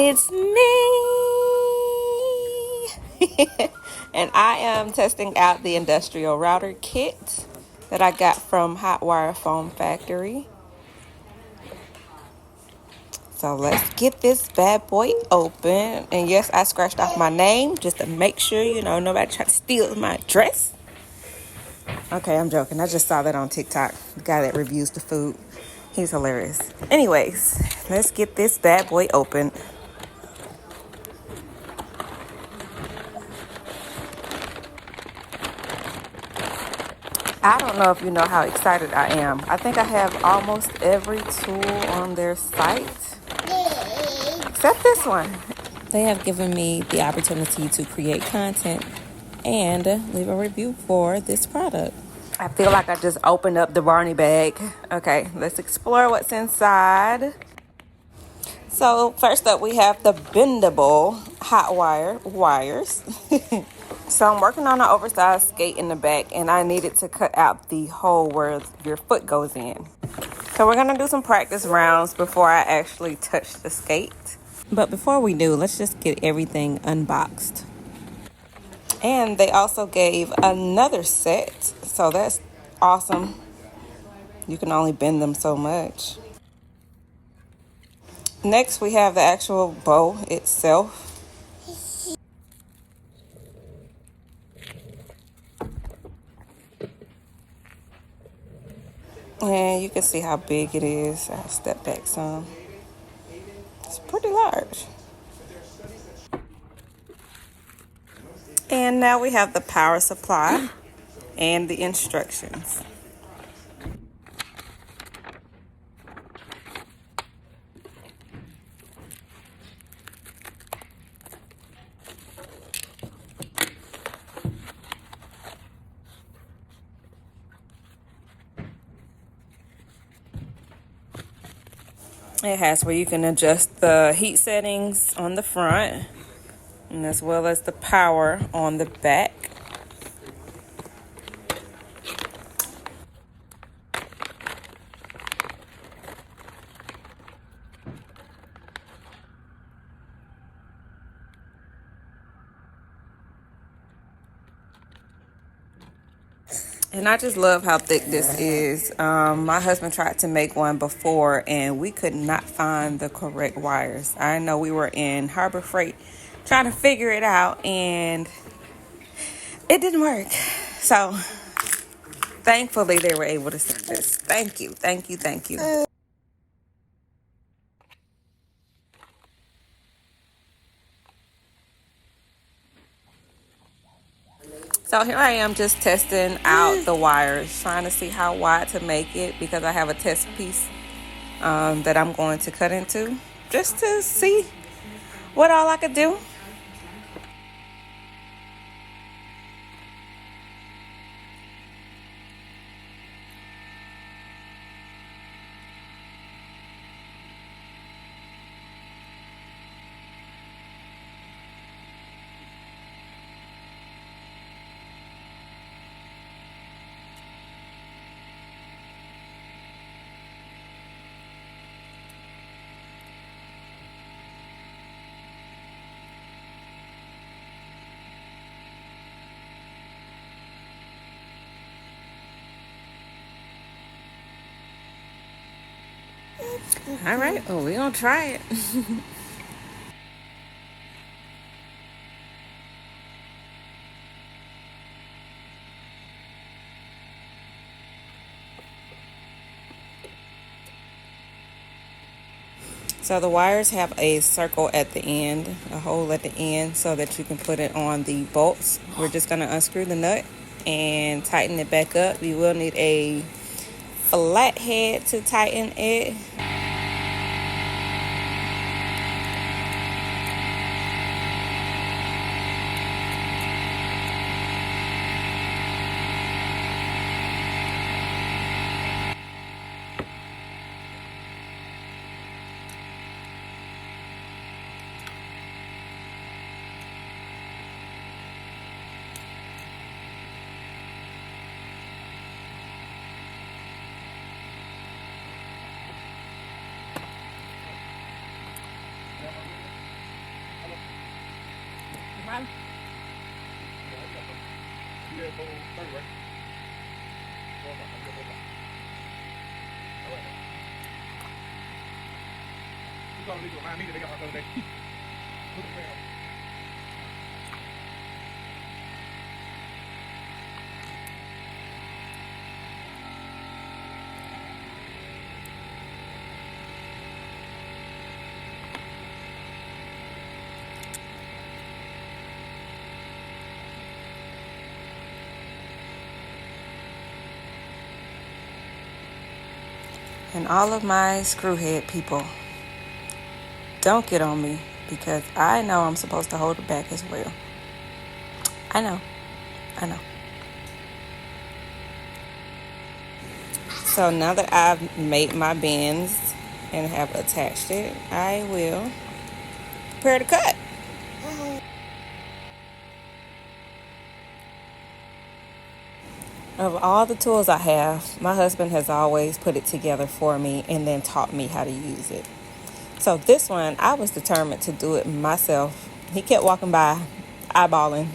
It's me. And I am testing out the industrial router kit that I got from HOTWIRE Foam Factory. So let's get this bad boy open. And yes, I scratched off my name just to make sure, nobody tried to steal my dress. Okay, I'm joking. I just saw that on TikTok. The guy that reviews the food. He's hilarious. Anyways, let's get this bad boy open. I don't know if you know how excited I am. I think I have almost every tool on their site, except this one. They have given me the opportunity to create content and leave a review for this product. I feel like I just opened up the Barney bag. Okay, let's explore what's inside. So first up, we have the bendable HOTWIRE wires. So I'm working on an oversized skate in the back, and I needed to cut out the hole where your foot goes in. So we're going to do some practice rounds before I actually touch the skate. But before we do, let's just get everything unboxed. And they also gave another set, so that's awesome. You can only bend them so much. Next, we have the actual bow itself. And you can see how big it is. I'll step back some. It's pretty large. And now we have the power supply and the instructions. It has where you can adjust the heat settings on the front, and as well as the power on the back. And I just love how thick this is. My husband tried to make one before, and we could not find the correct wires. I know we were in Harbor Freight trying to figure it out, and it didn't work. So thankfully they were able to send this. Thank you, thank you, thank you. So here I am just testing out the wires, trying to see how wide to make it, because I have a test piece that I'm going to cut into just to see what all I could do. All right, well, we're gonna try it. So the wires have a circle at the end, a hole at the end, so that you can put it on the bolts. We're just gonna unscrew the nut and tighten it back up. You will need a flat head to tighten it. And all of my screwhead people, don't get on me, because I know I'm supposed to hold it back as well. I know. So now that I've made my bends and have attached it, I will prepare to cut. Of all the tools I have, my husband has always put it together for me and then taught me how to use it. So this one, I was determined to do it myself. He kept walking by, eyeballing,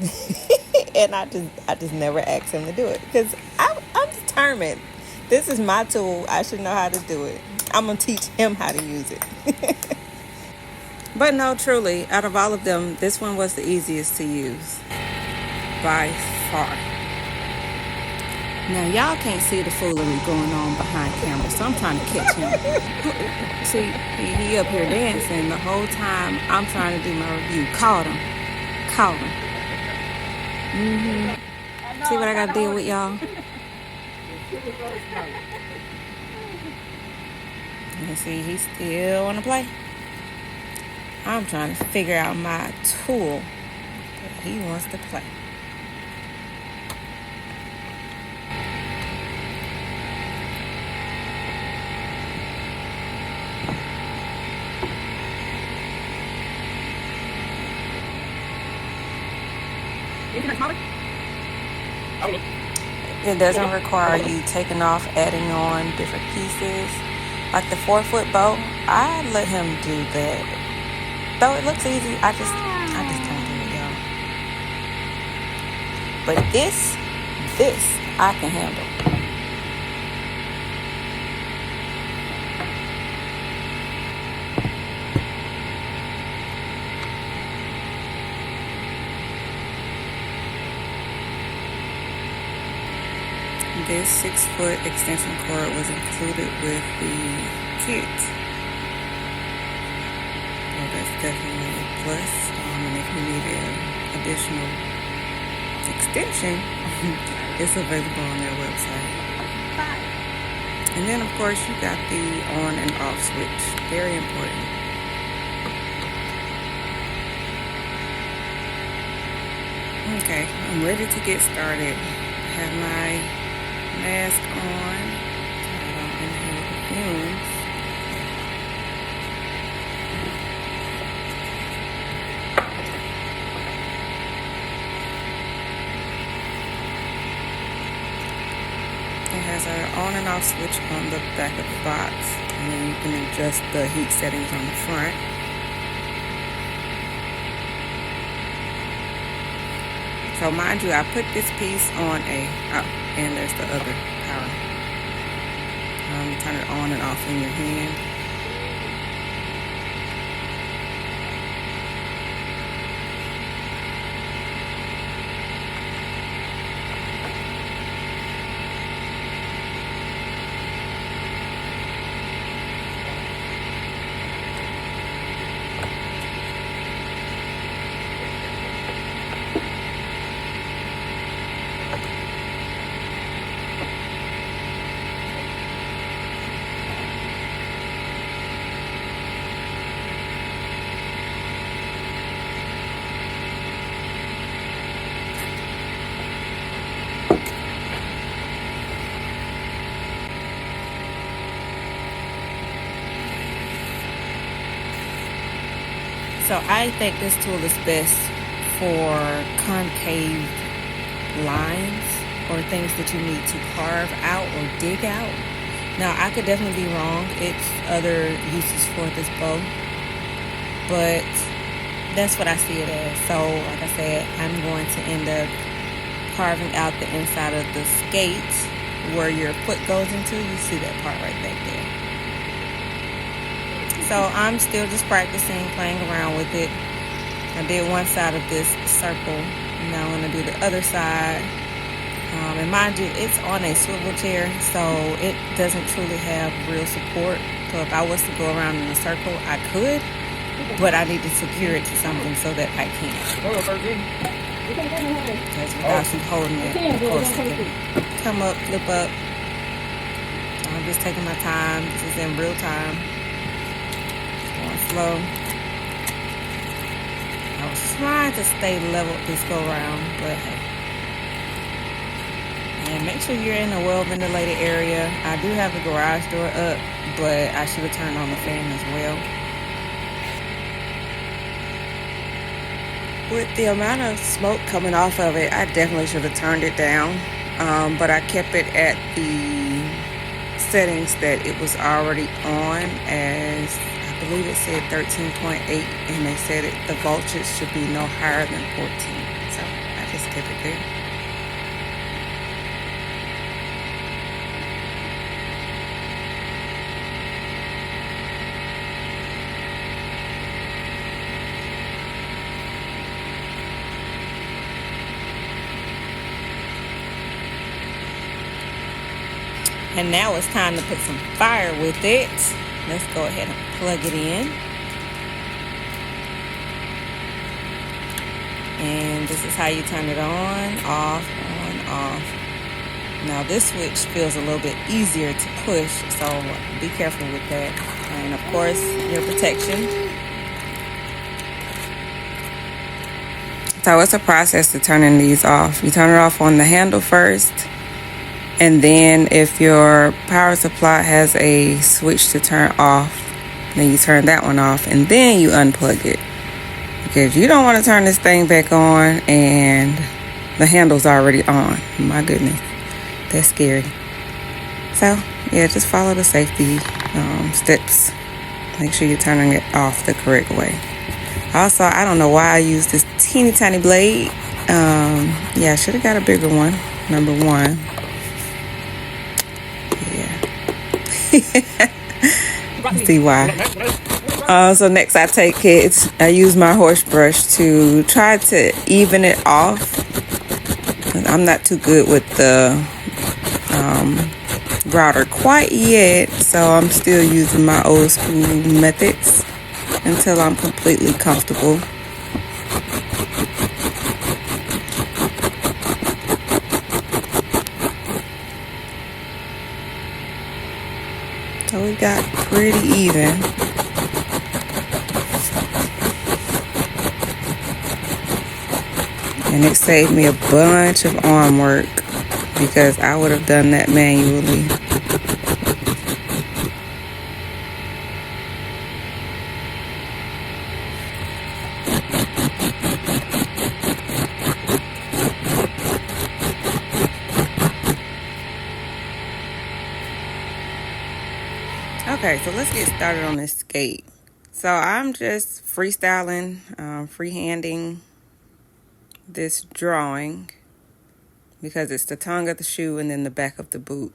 and I just never asked him to do it, because I'm determined. This is my tool. I should know how to do it. I'm going to teach him how to use it. But no, truly, out of all of them, this one was the easiest to use by far. Now, y'all can't see the foolery going on behind camera, so I'm trying to catch him. See, he up here dancing the whole time I'm trying to do my review. Caught him. See what I got to deal with, y'all? And see, he still want to play. I'm trying to figure out my tool, but he wants to play. It doesn't require you taking off, adding on different pieces. Like the 4-foot bow, I let him do that. Though it looks easy, I just don't do it, y'all. But this I can handle. This 6-foot extension cord was included with the kit. So that's definitely a plus. And if you need an additional extension, it's available on their website. And then, of course, you got the on and off switch. Very important. Okay, I'm ready to get started. I have my mask on, so I don't inhale the fumes. It has an on and off switch on the back of the box, and then you can adjust the heat settings on the front. So mind you, I put this piece on and there's the other power. Turn it on and off in your hand. So I think this tool is best for concave lines or things that you need to carve out or dig out. Now, I could definitely be wrong. It's other uses for this bow. But That's what I see it as. So, like I said, I'm going to end up carving out the inside of the skate where your foot goes into. You see that part right back there. So I'm still just practicing, playing around with it. I did one side of this circle. Now I'm going to do the other side. And mind you, it's on a swivel chair, so it doesn't truly have real support. So if I was to go around in a circle, I could, but I need to secure it to something so that I can. Because without you holding it, of course, it can come up, flip up. So I'm just taking my time. This is in real time. Going slow. I was trying to stay level this go around, but hey. And make sure you're in a well-ventilated area. I do have the garage door up, but I should have turned on the fan as well. With the amount of smoke coming off of it, I definitely should have turned it down. But I kept it at the settings that it was already on, as I believe it said 13.8, and they said the voltage should be no higher than 14. So I just kept it there. And now it's time to put some fire with it. Let's go ahead and plug it in. And this is how you turn it on, off, on, off. Now this switch feels a little bit easier to push, so be careful with that. And of course, your protection. So it's a process to turning these off. You turn it off on the handle first. And then if your power supply has a switch to turn off, then you turn that one off and then you unplug it. Because you don't want to turn this thing back on and the handle's already on. My goodness, that's scary. So yeah, just follow the safety steps. Make sure you're turning it off the correct way. Also, I don't know why I used this teeny tiny blade. Yeah, I should have got a bigger one, number one. See why. So next I use my horse brush to try to even it off. I'm not too good with the router quite yet, so I'm still using my old school methods until I'm completely comfortable. So we got pretty even. And it saved me a bunch of arm work because I would have done that manually. Okay, so let's get started on this skate. So I'm just freestyling, freehanding this drawing because it's the tongue of the shoe and then the back of the boot.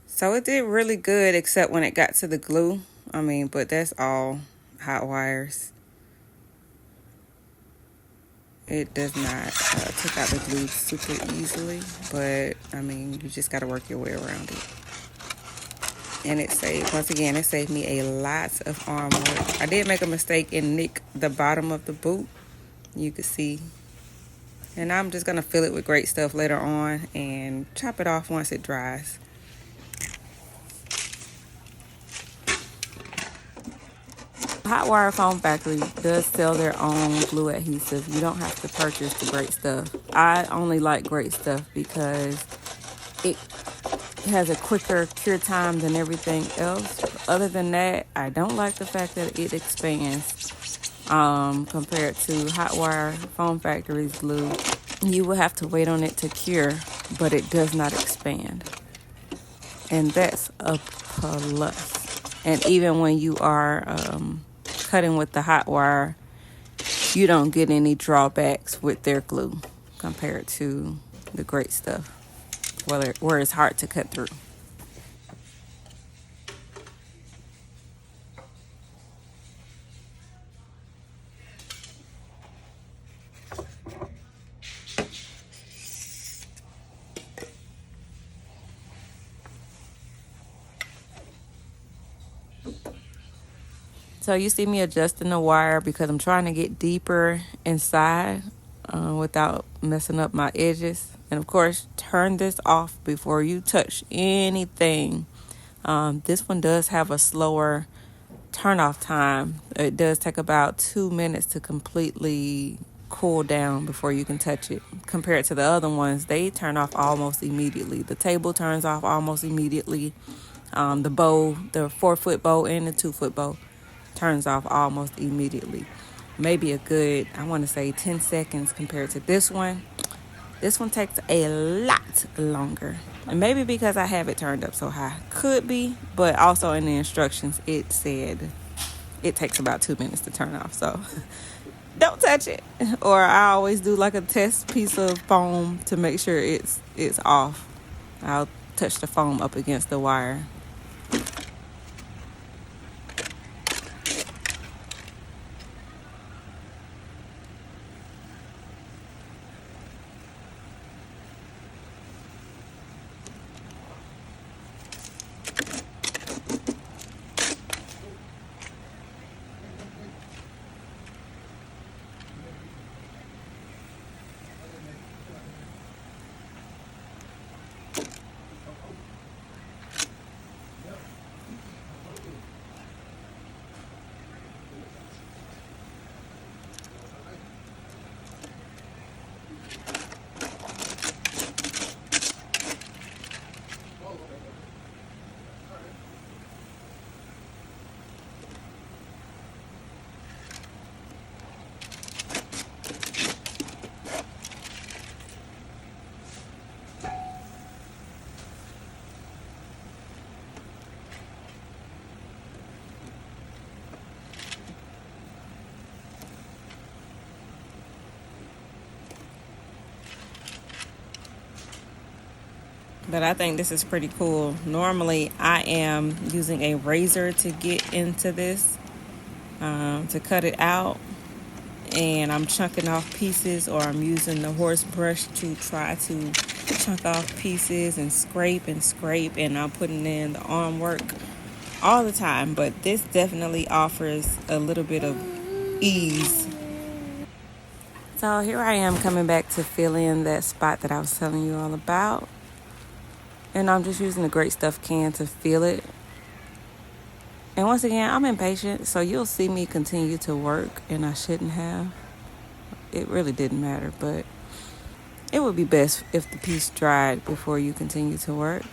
So it did really good except when it got to the glue. But that's all hot wires. It does not take out the glue super easily, but you just got to work your way around it. And it saved me a lot of arm work. I did make a mistake and nick the bottom of the boot. You can see. And I'm just going to fill it with great stuff later on and chop it off once it dries. HOTWIRE Foam Factory does sell their own glue adhesive. You don't have to purchase the great stuff. I only like great stuff because it has a quicker cure time than everything else. Other than that, I don't like the fact that it expands compared to HOTWIRE Foam Factory's glue. You will have to wait on it to cure, but it does not expand. And that's a plus. And even when you are cutting with the hot wire, you don't get any drawbacks with their glue compared to the great stuff, where it's hard to cut through. So you see me adjusting the wire because I'm trying to get deeper inside without messing up my edges. And of course, turn this off before you touch anything. This one does have a slower turn off time. It does take about 2 minutes to completely cool down before you can touch it. Compared to the other ones, they turn off almost immediately. The table turns off almost immediately. The bow, the 4-foot bow and the 2-foot bow turns off almost immediately. Maybe a good, I want to say 10 seconds compared to this one. This one takes a lot longer. And maybe because I have it turned up so high. Could be, but also in the instructions it said it takes about 2 minutes to turn off. So don't touch it. Or I always do like a test piece of foam to make sure it's off. I'll touch the foam up against the wire. But I think this is pretty cool. Normally, I am using a razor to get into this, to cut it out. And I'm chunking off pieces, or I'm using the horse brush to try to chunk off pieces and scrape. And I'm putting in the arm work all the time. But this definitely offers a little bit of ease. So here I am coming back to fill in that spot that I was telling you all about. And I'm just using the Great Stuff can to fill it. And once again, I'm impatient, so you'll see me continue to work, and I shouldn't have. It really didn't matter, but it would be best if the piece dried before you continue to work,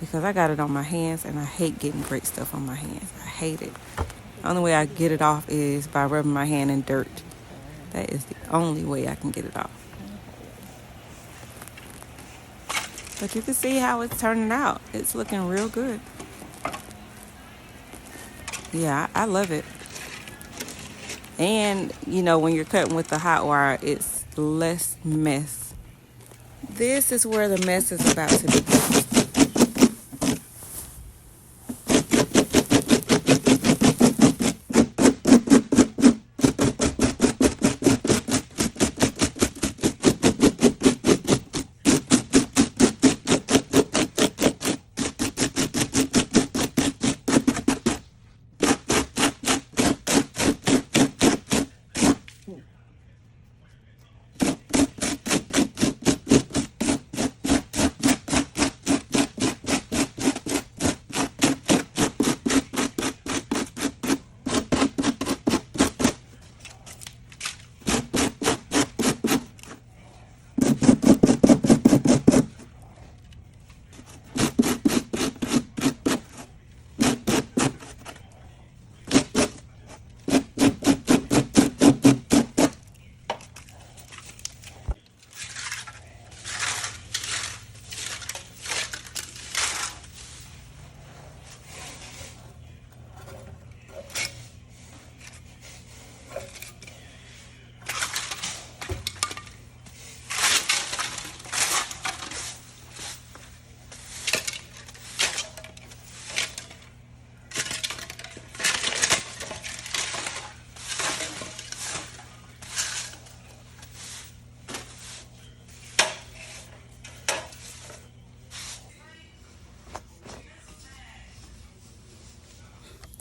because I got it on my hands, and I hate getting Great Stuff on my hands. I hate it. The only way I get it off is by rubbing my hand in dirt. That is the only way I can get it off. But you can see how it's turning out. It's looking real good. Yeah, I love it. And, you know, when you're cutting with the hot wire, it's less mess. This is where the mess is about to begin.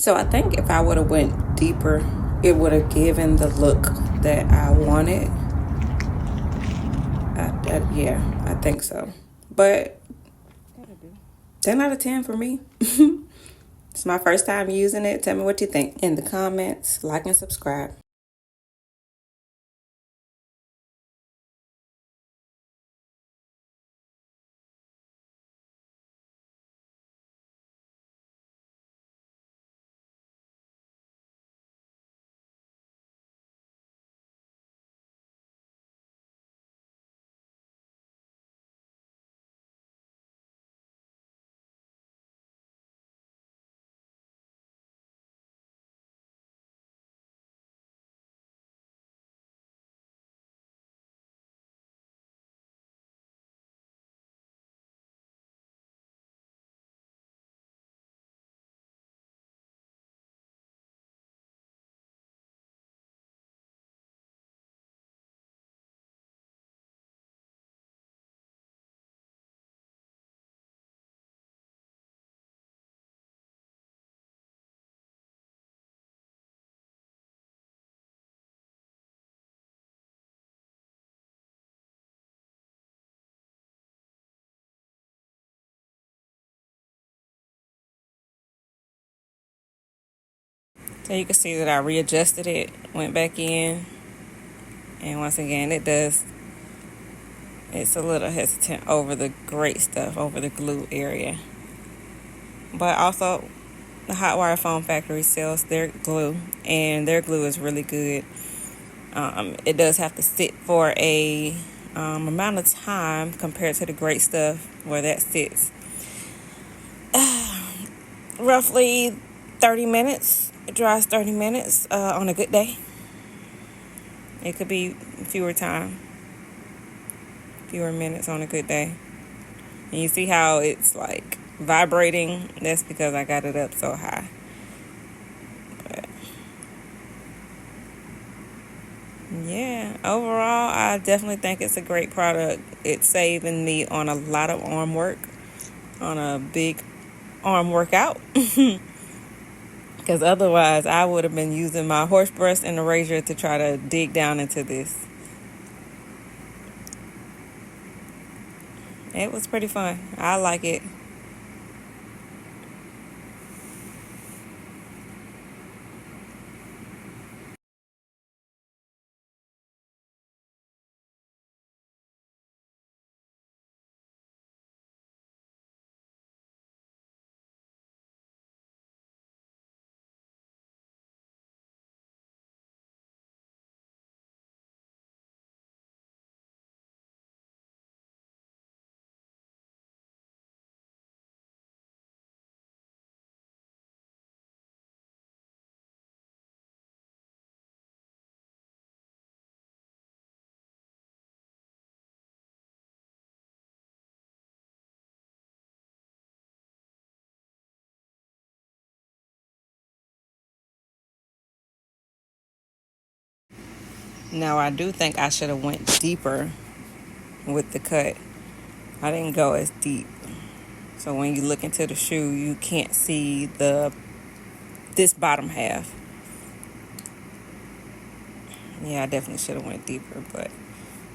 So I think if I would have went deeper, it would have given the look that I wanted. Yeah, I think so. But 10 out of 10 for me. It's my first time using it. Tell me what you think in the comments. Like and subscribe. So you can see that I readjusted it, went back in, and once again it's a little hesitant over the great stuff, over the glue area. But also, the HOTWIRE Foam Factory sells their glue, and their glue is really good. It does have to sit for a amount of time compared to the great stuff where that sits. Roughly 30 minutes. It dries 30 minutes on a good day. It could be fewer minutes on a good day. And you see how it's like vibrating? That's because I got it up so high. But yeah, overall, I definitely think it's a great product. It's saving me on a lot of arm work, on a big arm workout. Because otherwise, I would have been using my horse brush and the razor to try to dig down into this. It was pretty fun. I like it. Now, I do think I should have went deeper with the cut. I didn't go as deep. So when you look into the shoe, you can't see this bottom half. Yeah, I definitely should have went deeper, but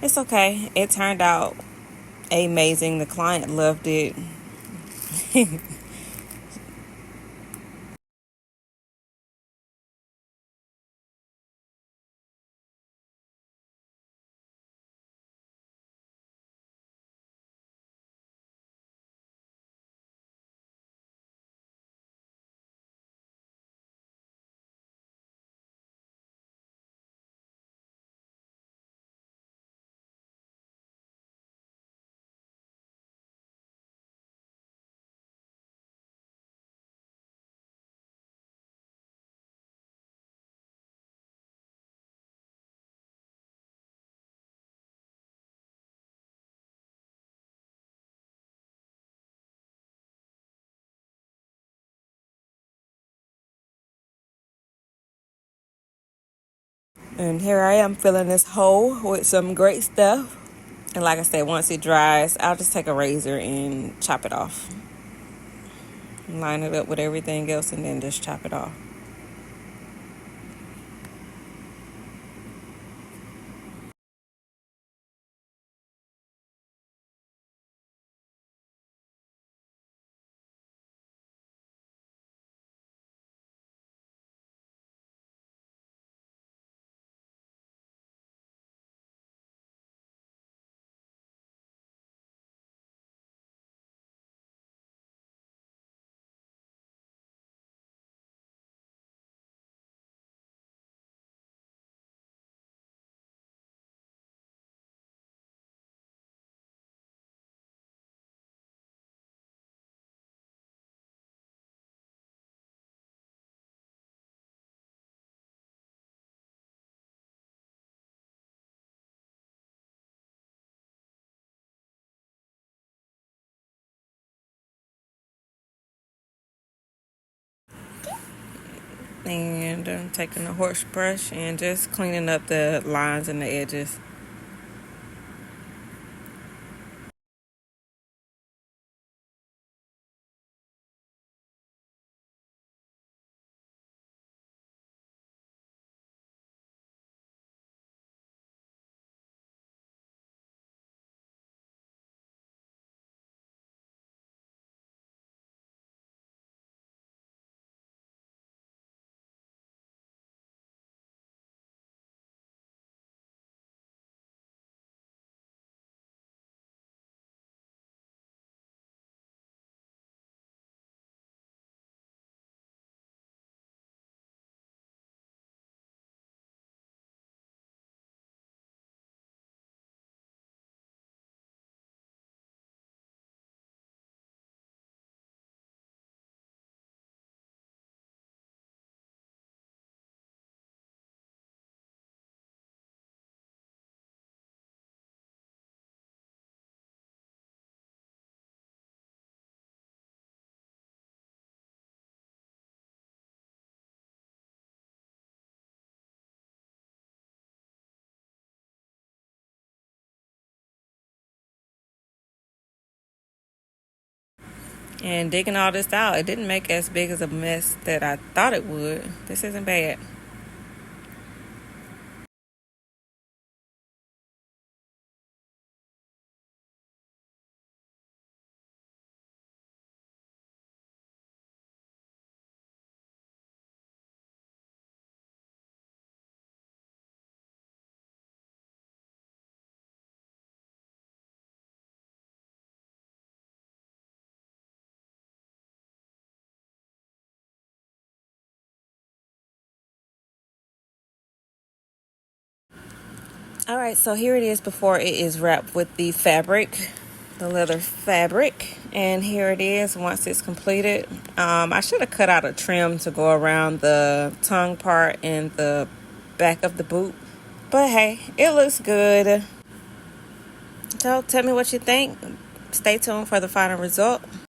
it's okay. It turned out amazing. The client loved it. And here I am filling this hole with some great stuff. And like I said, once it dries, I'll just take a razor and chop it off. Line it up with everything else and then just chop it off. And I'm taking a horse brush and just cleaning up the lines and the edges. And digging all this out, it didn't make as big as a mess that I thought it would. This isn't bad. All right, so here it is before it is wrapped with the fabric, the leather fabric. And here it is once it's completed. I should have cut out a trim to go around the tongue part and the back of the boot. But hey, it looks good. So tell me what you think. Stay tuned for the final result.